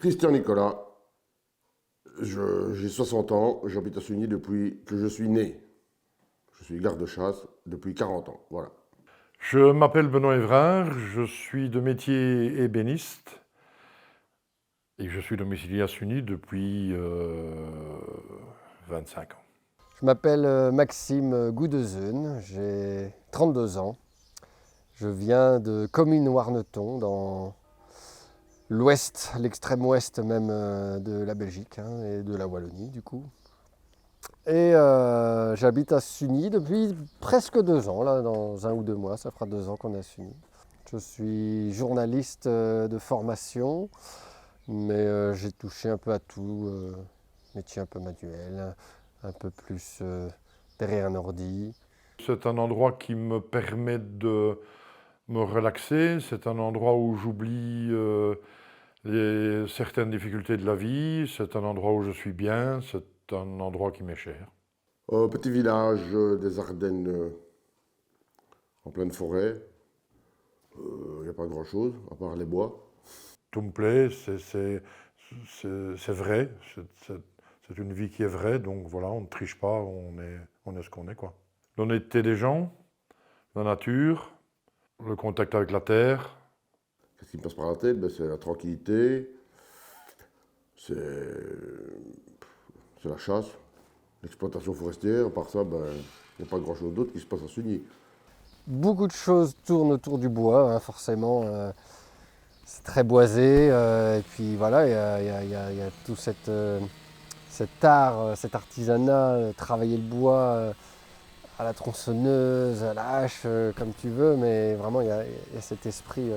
Christian Nicolas, j'ai 60 ans, j'habite à Sugny depuis que je suis né. Je suis garde-chasse depuis 40 ans, voilà. Je m'appelle Benoît Évrard, je suis de métier ébéniste et je suis domicilié à Sugny depuis 25 ans. Je m'appelle Maxime Goudezeun, j'ai 32 ans. Je viens de Comines-Warneton, dans l'ouest, l'extrême ouest même de la Belgique et de la Wallonie du coup. Et j'habite à Sugny depuis presque 2 ans, là, dans 1 ou 2 mois, ça fera 2 ans qu'on est à Sugny. Je suis journaliste de formation, mais j'ai touché un peu à tout, métier un peu manuel, un peu plus derrière un ordi. C'est un endroit qui me permet de me relaxer, c'est un endroit où j'oublie certaines difficultés de la vie, c'est un endroit où je suis bien, c'est un endroit qui m'est cher. Petit village des Ardennes en pleine forêt. Il n'y a pas grand-chose, à part les bois. Tout me plaît, c'est vrai, c'est une vie qui est vraie, donc voilà, on ne triche pas, on est ce qu'on est, quoi. L'honnêteté des gens, la nature, le contact avec la terre. Qu'est-ce qui me passe par la tête? C'est la tranquillité, c'est la chasse, l'exploitation forestière. À part ça, il n'y a pas grand-chose d'autre qui se passe à Sugny. Beaucoup de choses tournent autour du bois, forcément. C'est très boisé, et puis voilà, il y a tout cet art, cet artisanat, travailler le bois à la tronçonneuse, à la hache, comme tu veux, mais vraiment il y a cet esprit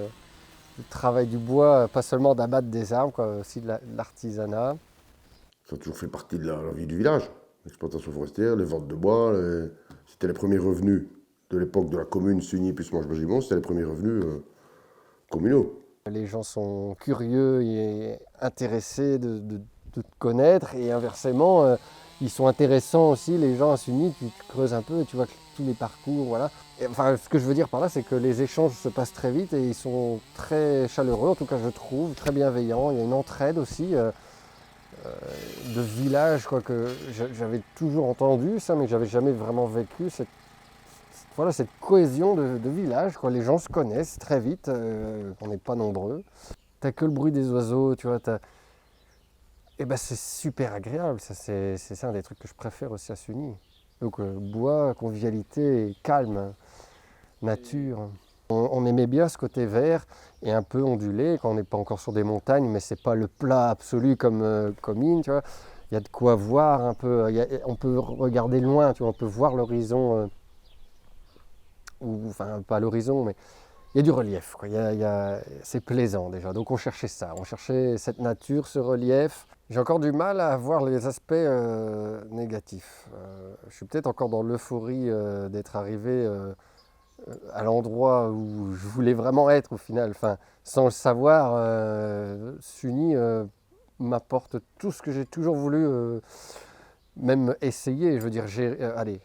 du travail du bois, pas seulement d'abattre des arbres, quoi, aussi de l'artisanat. Ça a toujours fait partie de la vie du village. L'exploitation forestière, les ventes de bois, c'était les premiers revenus de l'époque de la commune Sugny plus Mange-Bagimont, c'était les premiers revenus communaux. Les gens sont curieux et intéressés de te connaître, et inversement, ils sont intéressants aussi, les gens à Sugny, tu creuses un peu et tu vois que tous les parcours, voilà. Et, enfin, ce que je veux dire par là, c'est que les échanges se passent très vite et ils sont très chaleureux, en tout cas je trouve, très bienveillants. Il y a une entraide aussi de village, quoi, que j'avais toujours entendu ça, mais que j'avais jamais vraiment vécu, voilà, cette cohésion de village, quoi. Les gens se connaissent très vite, on n'est pas nombreux. T'as que le bruit des oiseaux, tu vois. Et ben c'est super agréable, ça, c'est un des trucs que je préfère aussi à Sugny. Donc bois, convivialité, calme, nature. On aimait bien ce côté vert et un peu ondulé quand on n'est pas encore sur des montagnes, mais c'est pas le plat absolu comme Comines, tu vois. Il y a de quoi voir un peu, on peut regarder loin, tu vois, on peut voir l'horizon, ou enfin pas l'horizon, mais il y a du relief, quoi. C'est plaisant déjà. Donc on cherchait ça, on cherchait cette nature, ce relief. J'ai encore du mal à voir les aspects négatifs. Je suis peut-être encore dans l'euphorie d'être arrivé à l'endroit où je voulais vraiment être au final. Enfin, sans le savoir, Sugny m'apporte tout ce que j'ai toujours voulu, même essayer. Je veux dire, allez,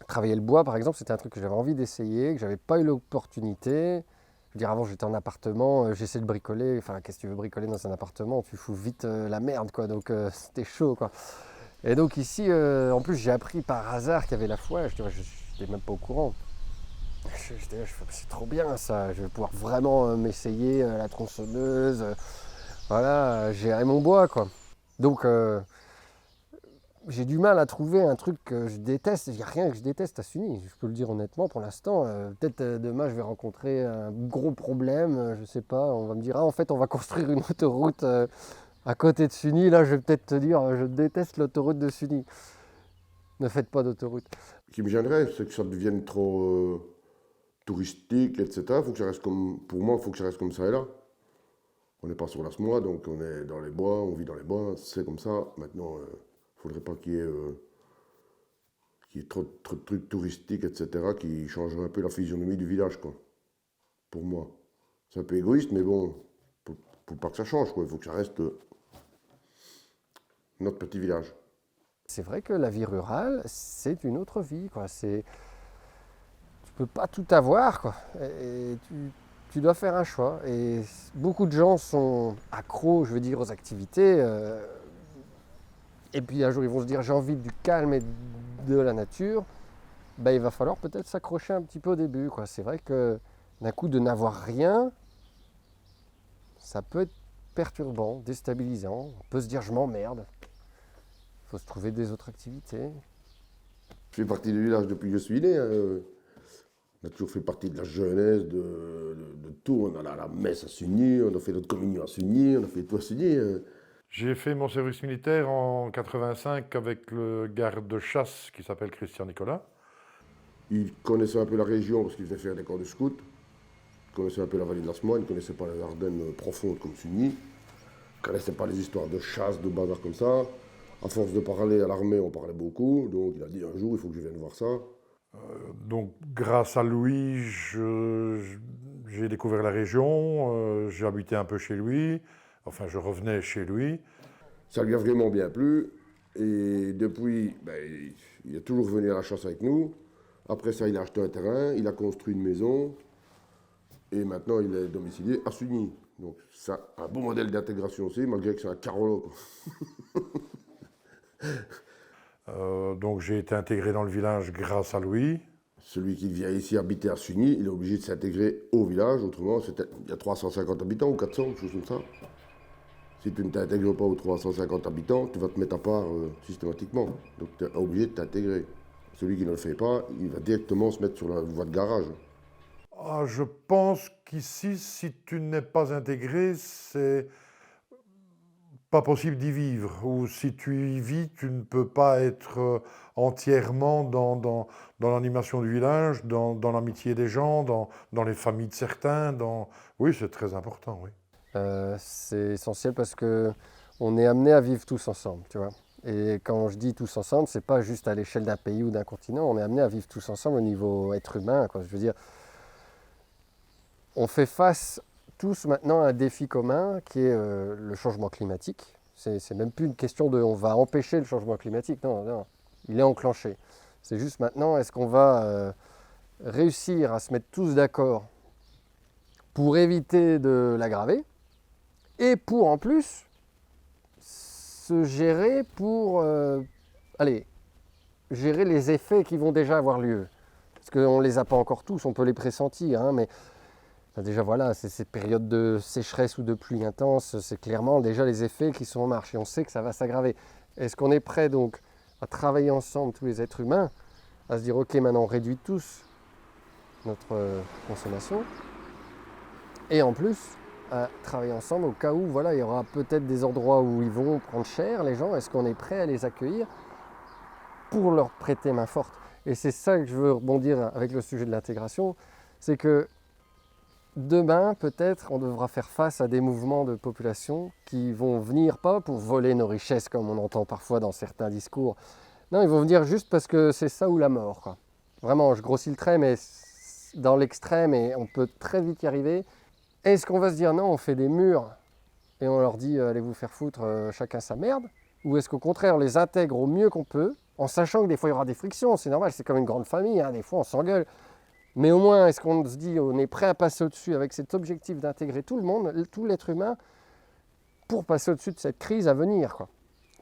travailler le bois, par exemple, c'était un truc que j'avais envie d'essayer, que j'avais pas eu l'opportunité. Je veux dire, avant, j'étais en appartement, j'essayais de bricoler. Enfin, qu'est-ce que tu veux bricoler dans un appartement? Tu fous vite la merde, quoi. Donc, c'était chaud, quoi. Et donc, ici, en plus, j'ai appris par hasard qu'il y avait la fouette. Je n'étais même pas au courant. C'est trop bien, ça. Je vais pouvoir vraiment m'essayer la tronçonneuse. Voilà, gérer mon bois, quoi. Donc, j'ai du mal à trouver un truc que je déteste. Il n'y a rien que je déteste à Sugny, je peux le dire honnêtement pour l'instant. Peut-être demain je vais rencontrer un gros problème, je ne sais pas. On va me dire, ah, en fait on va construire une autoroute à côté de Sugny. Là je vais peut-être te dire, je déteste l'autoroute de Sugny. Ne faites pas d'autoroute. Ce qui me gênerait, c'est que ça devienne trop touristique, etc. Faut que ça reste comme, pour moi, il faut que ça reste comme ça et là. On n'est pas sur la SMOA, donc on est dans les bois, on vit dans les bois, c'est comme ça. Maintenant, il ne faudrait pas qu'il y ait trop de trucs touristiques, etc., qui changeraient un peu la physionomie du village, quoi. Pour moi. C'est un peu égoïste, mais bon, faut pas que ça change, quoi. Il faut que ça reste notre petit village. C'est vrai que la vie rurale, c'est une autre vie, quoi. Tu peux pas tout avoir, quoi. Et tu tu dois faire un choix. Et beaucoup de gens sont accros, je veux dire, aux activités. Et puis un jour, ils vont se dire, j'ai envie du calme et de la nature. Ben, il va falloir peut-être s'accrocher un petit peu au début, quoi. C'est vrai que d'un coup, de n'avoir rien, ça peut être perturbant, déstabilisant. On peut se dire, je m'emmerde. Il faut se trouver des autres activités. Je fais partie du village depuis que je suis né. On a toujours fait partie de la jeunesse, de tout. On allait à la messe à Sugny, on a fait notre communion à Sugny, on a fait tout à Sugny. J'ai fait mon service militaire en 85 avec le garde de chasse qui s'appelle Christian Nicolas. Il connaissait un peu la région parce qu'il venait faire des camps de scouts. Il connaissait un peu la vallée de la Smoine, il ne connaissait pas les Ardennes profondes comme Sugny. Il ne connaissait pas les histoires de chasse, de bazar comme ça. À force de parler à l'armée, on parlait beaucoup. Donc il a dit un jour, il faut que je vienne voir ça. Donc grâce à lui, j'ai découvert la région, j'ai habité un peu chez lui, enfin je revenais chez lui. Ça lui a vraiment bien plu. Et depuis, ben, il est toujours venu à la chasse avec nous. Après ça, il a acheté un terrain, il a construit une maison. Et maintenant, il est domicilié à Sugny. Donc, c'est un beau modèle d'intégration aussi, malgré que c'est un Carolo, quoi. Donc j'ai été intégré dans le village grâce à lui. Celui qui vient ici habiter à Sugny, il est obligé de s'intégrer au village. Autrement, il y a 350 habitants ou 400, quelque chose comme ça. Si tu ne t'intègres pas aux 350 habitants, tu vas te mettre à part systématiquement. Donc, tu es obligé de t'intégrer. Celui qui ne le fait pas, il va directement se mettre sur la voie de garage. Ah, je pense qu'ici, si tu n'es pas intégré, c'est pas possible d'y vivre. Ou si tu y vis, tu ne peux pas être entièrement dans l'animation du village, dans l'amitié des gens, dans les familles de certains. Oui, c'est très important, oui. C'est essentiel parce que on est amené à vivre tous ensemble, tu vois. Et quand je dis tous ensemble, c'est pas juste à l'échelle d'un pays ou d'un continent, on est amené à vivre tous ensemble au niveau être humain, quoi. Je veux dire, on fait face tous maintenant à un défi commun qui est le changement climatique. C'est même plus une question de on va empêcher le changement climatique, non, non, il est enclenché. C'est juste maintenant, est-ce qu'on va réussir à se mettre tous d'accord pour éviter de l'aggraver et pour en plus se gérer pour gérer les effets qui vont déjà avoir lieu. Parce qu'on ne les a pas encore tous, on peut les pressentir, hein, mais déjà voilà, c'est ces périodes de sécheresse ou de pluie intense, c'est clairement déjà les effets qui sont en marche et on sait que ça va s'aggraver. Est-ce qu'on est prêt donc à travailler ensemble, tous les êtres humains, à se dire ok, maintenant on réduit tous notre consommation et en plus à travailler ensemble au cas où voilà, il y aura peut-être des endroits où ils vont prendre cher les gens, est-ce qu'on est prêt à les accueillir pour leur prêter main forte? Et c'est ça que je veux rebondir avec le sujet de l'intégration, c'est que demain, peut-être, on devra faire face à des mouvements de population qui vont venir pas pour voler nos richesses comme on entend parfois dans certains discours. Non, ils vont venir juste parce que c'est ça ou la mort, quoi. Vraiment, je grossis le trait, mais dans l'extrême et on peut très vite y arriver. Est-ce qu'on va se dire non, on fait des murs et on leur dit allez vous faire foutre, chacun sa merde? Ou est-ce qu'au contraire on les intègre au mieux qu'on peut, en sachant que des fois il y aura des frictions, c'est normal, c'est comme une grande famille, hein, des fois on s'engueule. Mais au moins, est-ce qu'on se dit on est prêt à passer au-dessus avec cet objectif d'intégrer tout le monde, tout l'être humain, pour passer au-dessus de cette crise à venir, quoi.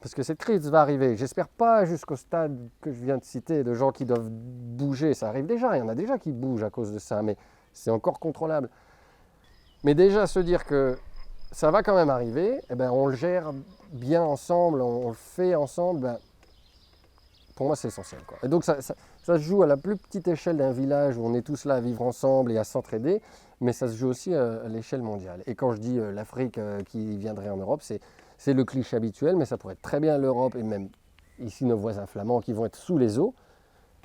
Parce que cette crise va arriver. J'espère pas jusqu'au stade que je viens de citer, de gens qui doivent bouger. Ça arrive déjà, il y en a déjà qui bougent à cause de ça, mais c'est encore contrôlable. Mais déjà se dire que ça va quand même arriver, eh ben, on le gère bien ensemble, on le fait ensemble, ben, pour moi c'est essentiel, quoi. Et donc ça se joue à la plus petite échelle d'un village où on est tous là à vivre ensemble et à s'entraider, mais ça se joue aussi à l'échelle mondiale. Et quand je dis l'Afrique qui viendrait en Europe, c'est le cliché habituel, mais ça pourrait être très bien l'Europe et même ici nos voisins flamands qui vont être sous les eaux.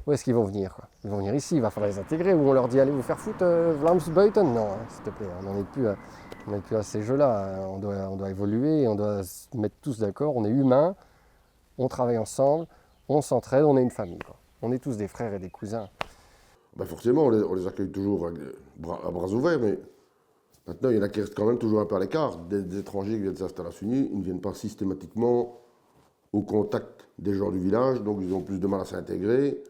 Où est-ce qu'ils vont venir, quoi? Ils vont venir ici, il va falloir les intégrer, ou on leur dit allez vous faire foutre Vlaams-Buiten. Non, hein, s'il te plaît, on n'en est plus à ces jeux-là. On doit évoluer, on doit se mettre tous d'accord, on est humains, on travaille ensemble, on s'entraide, on est une famille, quoi. On est tous des frères et des cousins. Ben forcément, on les accueille toujours à bras ouverts, mais maintenant, il y en a qui restent quand même toujours un peu à l'écart. Des étrangers qui viennent s'installer à Sugny, ils ne viennent pas systématiquement au contact des gens du village, donc ils ont plus de mal à s'intégrer.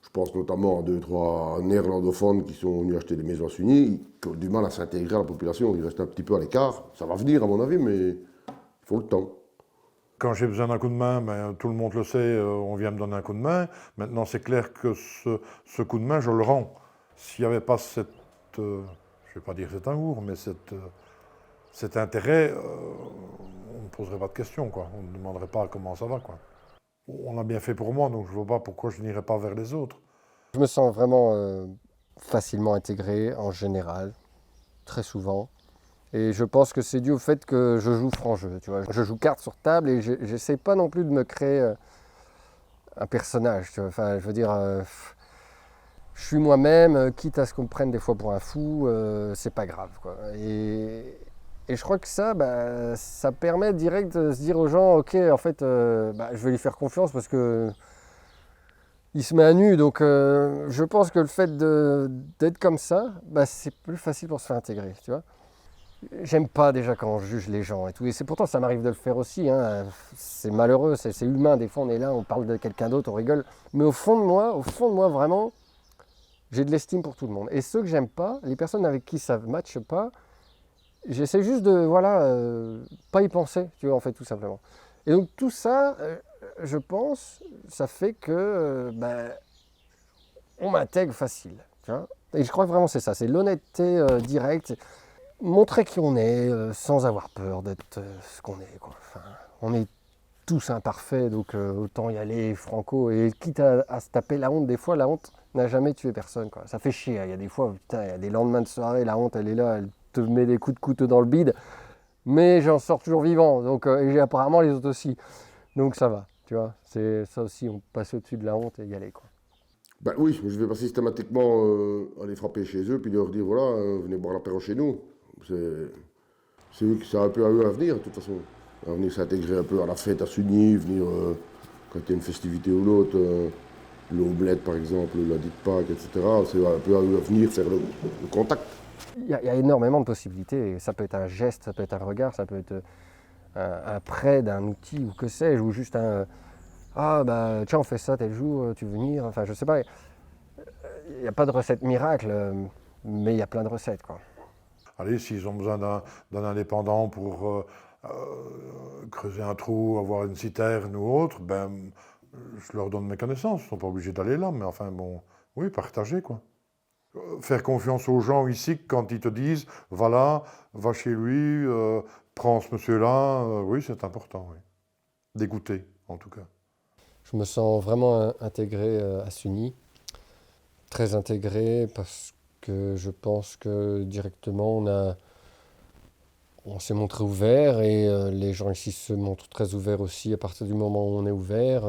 Je pense notamment à 2-3 néerlandophones qui sont venus acheter des maisons à Sugny, qui ont du mal à s'intégrer à la population, ils restent un petit peu à l'écart. Ça va venir à mon avis, mais il faut le temps. Quand j'ai besoin d'un coup de main, ben, tout le monde le sait, on vient me donner un coup de main. Maintenant, c'est clair que ce coup de main, je le rends. S'il n'y avait pas cette, je ne vais pas dire cet amour, mais cet intérêt, on ne poserait pas de questions, quoi. On ne demanderait pas comment ça va, quoi. On l'a bien fait pour moi, donc je ne vois pas pourquoi je n'irais pas vers les autres. Je me sens vraiment facilement intégré en général, très souvent. Et je pense que c'est dû au fait que je joue franc jeu, tu vois. Je joue carte sur table et j'essaie pas non plus de me créer un personnage, tu vois. Enfin, je veux dire, je suis moi-même, quitte à ce qu'on me prenne des fois pour un fou, c'est pas grave, quoi. Et je crois que ça, bah, ça permet direct de se dire aux gens, ok, en fait, bah, je vais lui faire confiance parce que il se met à nu. Donc, je pense que le fait d'être comme ça, bah, c'est plus facile pour se faire intégrer, tu vois. J'aime pas déjà quand on juge les gens et tout. Et c'est pourtant, ça m'arrive de le faire aussi, hein. C'est malheureux, c'est humain. Des fois, on est là, on parle de quelqu'un d'autre, on rigole. Mais au fond de moi, vraiment, j'ai de l'estime pour tout le monde. Et ceux que j'aime pas, les personnes avec qui ça ne matche pas, j'essaie juste de, voilà, pas y penser, tu vois, en fait, tout simplement. Et donc, tout ça, je pense, ça fait que, ben, on m'intègre facile, tu vois. Et je crois que vraiment c'est ça, c'est l'honnêteté directe, montrer qui on est sans avoir peur d'être ce qu'on est, quoi. Enfin, on est tous imparfaits, donc autant y aller franco. Et quitte à se taper la honte, des fois, la honte n'a jamais tué personne, quoi. Ça fait chier, hein. Il y a des fois, putain, il y a des lendemains de soirée, la honte, elle est là, elle te met des coups de couteau dans le bide, mais j'en sors toujours vivant, donc, et j'ai apparemment les autres aussi. Donc ça va, tu vois. C'est ça aussi, on passe au-dessus de la honte et y aller, quoi. Ben oui, je vais pas systématiquement aller frapper chez eux puis leur dire voilà, venez boire l'apéro chez nous. C'est un peu à eux à venir, de toute façon. À venir s'intégrer un peu à la fête à Sugny, venir quand il y a une festivité ou l'autre, le Oblette par exemple, la dite Pâques, etc. C'est un peu à eux à venir faire le contact. Il y a énormément de possibilités. Ça peut être un geste, ça peut être un regard, ça peut être un prêt d'un outil ou que sais-je, ou juste un ah bah tiens on fait ça tel jour, tu veux venir, enfin je sais pas. Il n'y a pas de recette miracle, mais il y a plein de recettes, quoi. Allez, s'ils ont besoin d'un indépendant pour creuser un trou, avoir une citerne ou autre, ben, je leur donne mes connaissances. Ils ne sont pas obligés d'aller là, mais enfin, bon, oui, partager, quoi. Faire confiance aux gens ici quand ils te disent, voilà, va chez lui, prends ce monsieur-là, oui, c'est important, oui. D'écouter, en tout cas. Je me sens vraiment intégré à Sugny, très intégré parce que je pense que directement on s'est montré ouvert et les gens ici se montrent très ouverts aussi à partir du moment où on est ouvert.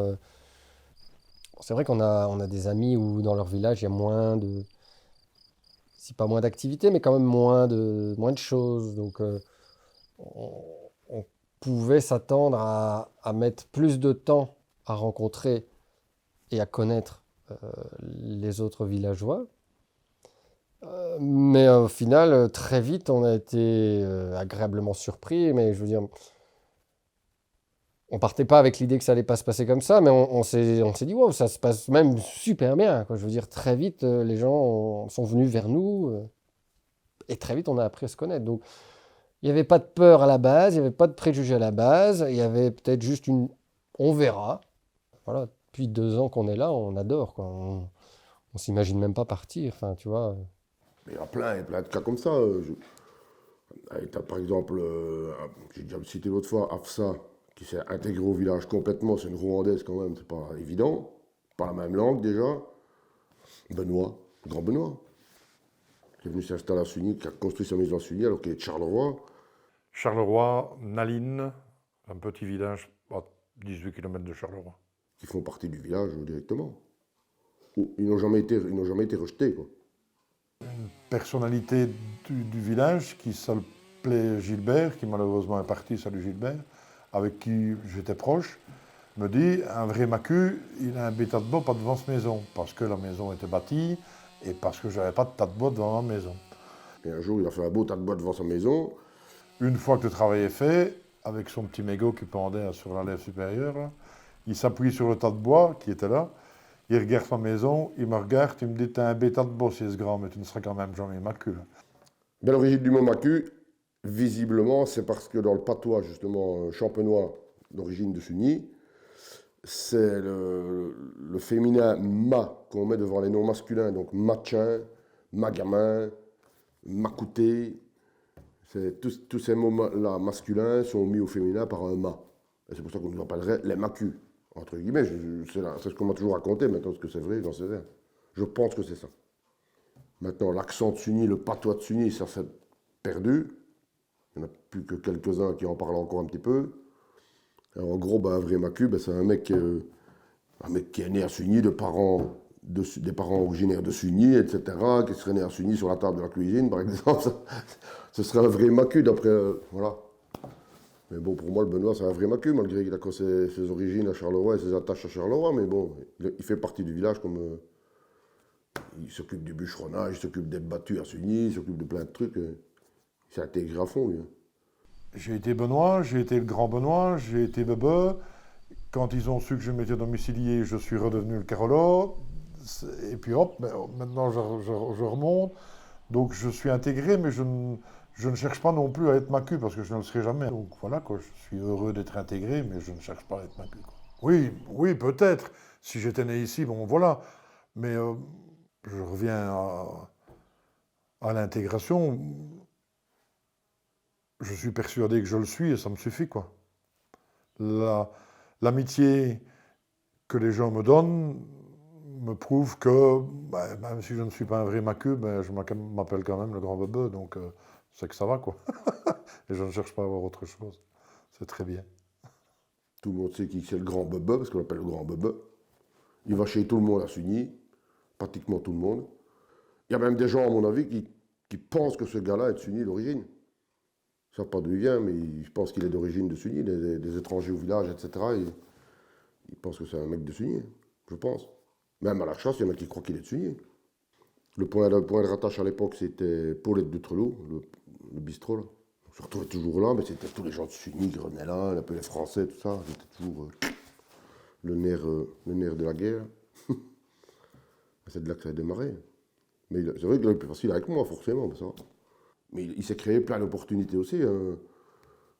C'est vrai on a des amis où dans leur village il y a moins de, si pas moins d'activités, mais quand même moins de choses. Donc on pouvait s'attendre à mettre plus de temps à rencontrer et à connaître les autres villageois. Mais au final, très vite, on a été agréablement surpris. Mais je veux dire, on partait pas avec l'idée que ça allait pas se passer comme ça, mais on s'est dit, wow, ça se passe même super bien, quoi. Je veux dire, très vite, les gens sont venus vers nous et très vite, on a appris à se connaître. Donc, il n'y avait pas de peur à la base, il n'y avait pas de préjugés à la base, il y avait peut-être juste on verra. Voilà, depuis 2 ans qu'on est là, on adore, quoi. On s'imagine même pas partir, enfin, tu vois. Mais il y a plein de cas comme ça. T'as par exemple, j'ai déjà cité l'autre fois, Afsa, qui s'est intégrée au village complètement, c'est une Rwandaise quand même, c'est pas évident. Pas la même langue déjà. Benoît, le grand Benoît, qui est venu s'installer à Sugny, qui a construit sa maison à Sugny alors qu'il est de Charleroi. Charleroi, Naline, un petit village à 18 km de Charleroi. Qui font partie du village directement. Ils n'ont jamais été rejetés, quoi. Personnalité du village qui s'appelait Gilbert, qui malheureusement est parti, salut Gilbert, avec qui j'étais proche, me dit un vrai macu, il a un tas de bois pas devant sa maison, parce que la maison était bâtie et parce que j'avais pas de tas de bois devant ma maison. Et un jour, il a fait un beau tas de bois devant sa maison. Une fois que le travail est fait, avec son petit mégot qui pendait sur la lèvre supérieure, là, il s'appuie sur le tas de bois qui était là, il regarde ma maison, il me regarde, il me dit, t'es un bêta de boss, ce grand, mais tu ne seras quand même jamais macu. Ben, l'origine du mot macu, visiblement, c'est parce que dans le patois, justement, champenois, d'origine de Sunni, c'est le féminin ma qu'on met devant les noms masculins, donc machin, magamin, macouté. Tous ces mots-là masculins sont mis au féminin par un ma. Et c'est pour ça qu'on nous appellerait les macus, entre guillemets. C'est ce qu'on m'a toujours raconté, maintenant, ce que c'est vrai, j'en sais rien. Je pense que c'est ça. Maintenant, l'accent de Sunni, le patois de Sunni, ça s'est perdu. Il n'y en a plus que quelques-uns qui en parlent encore un petit peu. Alors, en gros, ben, un vrai macu, ben, c'est un mec qui est né à Sunni, des parents originaires de Sunni, etc., qui serait né à Sunni sur la table de la cuisine, par exemple. Ce serait un vrai macu, d'après... voilà. Mais bon, pour moi, le Benoît, c'est un vrai macu, malgré qu'il a ses origines à Charleroi et ses attaches à Charleroi. Mais bon, il fait partie du village comme... il s'occupe du bûcheronnage, il s'occupe des battues à Sunni, il s'occupe de plein de trucs. Il s'est intégré à fond, lui. J'ai été Benoît, j'ai été le grand Benoît, j'ai été Bebe. Quand ils ont su que je m'étais domicilié, je suis redevenu le Carolo. Et puis hop, maintenant je remonte. Donc je suis intégré, mais je ne cherche pas non plus à être macu parce que je ne le serai jamais. Donc voilà, quoi, je suis heureux d'être intégré, mais je ne cherche pas à être macu. Quoi. Oui, oui, peut-être. Si j'étais né ici, bon voilà. Mais je reviens à l'intégration. Je suis persuadé que je le suis et ça me suffit, quoi. L'amitié que les gens me donnent me prouve que, même si je ne suis pas un vrai macu, je m'appelle quand même le grand bebe, donc c'est que ça va, quoi. Et je ne cherche pas à avoir autre chose. C'est très bien. Tout le monde sait qui c'est le grand bebe, parce qu'on l'appelle le grand bebe. Il va chez tout le monde à Sunni, pratiquement tout le monde. Il y a même des gens, à mon avis, qui pensent que ce gars-là est de Sunni d'origine. Ils ne savent pas d'où il vient, mais ils pensent qu'il est d'origine de Sunni, des étrangers au village, etc. Ils pensent que c'est un mec de Sunni, je pense. Même à la chasse, il y en a qui croient qu'il est de Sunni. Le point de rattache à l'époque, c'était Paulette de Trelot, le bistrot. Là. On se retrouvait toujours là, mais c'était tous les gens de Sunni qui revenaient là, un peu les Français, tout ça. C'était toujours le nerf de la guerre. C'est de là que ça a démarré. Mais c'est vrai qu'il est plus facile avec moi, forcément, mais ça va. Mais il s'est créé plein d'opportunités aussi. Hein.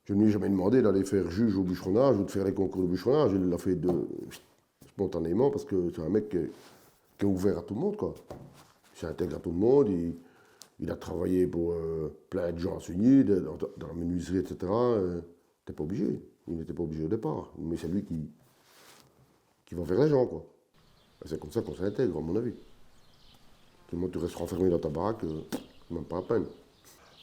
Je ne lui ai jamais demandé d'aller faire juge au bûcheronnage ou de faire les concours de bûcheronnage. Il l'a fait spontanément parce que c'est un mec qui est ouvert à tout le monde, quoi. Il s'intègre à tout le monde. Il a travaillé pour plein de gens à Sunni, dans la menuiserie, etc. T'es pas obligé. Il n'était pas obligé au départ. Mais c'est lui qui va vers les gens, quoi. Et c'est comme ça qu'on s'intègre, à mon avis. Tout le monde, tu restes renfermé dans ta baraque, c'est même pas la peine.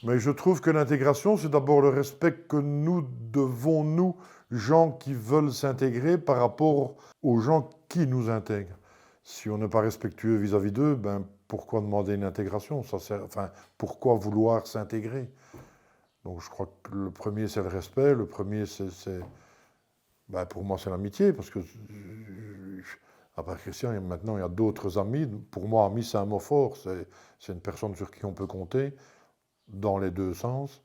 Mais je trouve que l'intégration, c'est d'abord le respect que nous devons, nous, gens qui veulent s'intégrer, par rapport aux gens qui nous intègrent. Si on n'est pas respectueux vis-à-vis d'eux, pourquoi demander une intégration? Pourquoi vouloir s'intégrer? Donc je crois que le premier, c'est le respect. Le premier, pour moi, c'est l'amitié, parce que, à part Christian, maintenant, il y a d'autres amis. Pour moi, ami, c'est un mot fort. C'est une personne sur qui on peut compter. Dans les deux sens.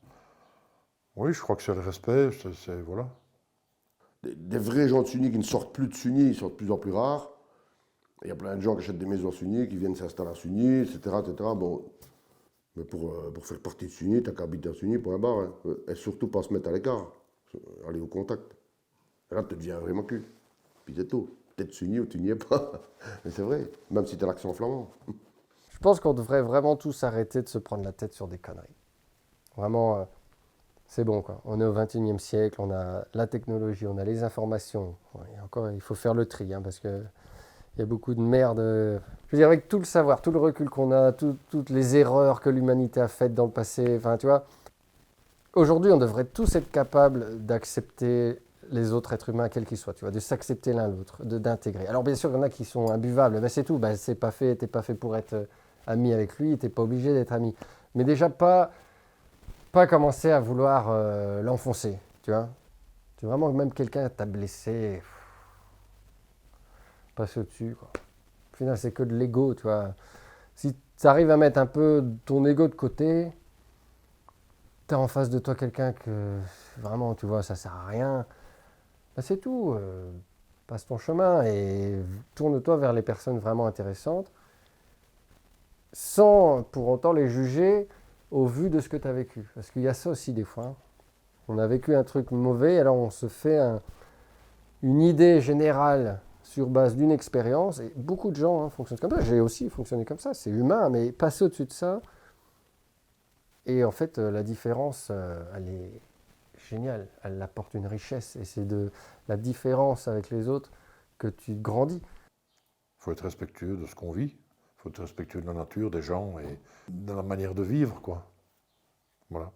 Oui, je crois que c'est le respect, voilà. Des vrais gens de Sunni qui ne sortent plus de Sunni, ils sortent de plus en plus rares. Il y a plein de gens qui achètent des maisons à Sunni, qui viennent s'installer à Sunni, etc. Bon, mais pour faire partie de Sunni, t'as qu'à habiter à Sunni, point barre. Hein. Et surtout pas se mettre à l'écart, aller au contact. Et là, tu deviens un vrai macu. Puis c'est tout. Peut-être Sunni ou tu n'y es pas. Mais c'est vrai, même si t'as l'accent flamand. Je pense qu'on devrait vraiment tous arrêter de se prendre la tête sur des conneries. Vraiment, c'est bon, quoi. On est au XXIe siècle, on a la technologie, on a les informations. Et encore, il faut faire le tri, hein, parce qu'il y a beaucoup de merde. Je veux dire, avec tout le savoir, tout le recul qu'on a, toutes les erreurs que l'humanité a faites dans le passé, enfin, tu vois, aujourd'hui, on devrait tous être capables d'accepter les autres êtres humains, quels qu'ils soient, tu vois, de s'accepter l'un l'autre, d'intégrer. Alors, bien sûr, il y en a qui sont imbuvables, mais c'est tout. C'est pas fait, t'es pas fait pour être ami avec lui, t'es pas obligé d'être ami. Mais déjà, pas commencer à vouloir l'enfoncer, tu vois. Tu vraiment, même quelqu'un t'a blessé, passe au-dessus, quoi. Au final, c'est que de l'ego, tu vois. Si tu arrives à mettre un peu ton ego de côté, t'as en face de toi quelqu'un que, vraiment, tu vois, ça sert à rien, c'est tout. passe ton chemin et tourne-toi vers les personnes vraiment intéressantes, sans pour autant les juger au vu de ce que tu as vécu. Parce qu'il y a ça aussi des fois, hein. On a vécu un truc mauvais, alors on se fait une idée générale sur base d'une expérience, et beaucoup de gens fonctionnent comme ça. J'ai aussi fonctionné comme ça, c'est humain, mais passer au-dessus de ça, et en fait, la différence, elle est géniale, elle apporte une richesse, et c'est de la différence avec les autres que tu grandis. Il faut être respectueux de ce qu'on vit, il faut être respectueux de la nature, des gens et de la manière de vivre, quoi. Voilà.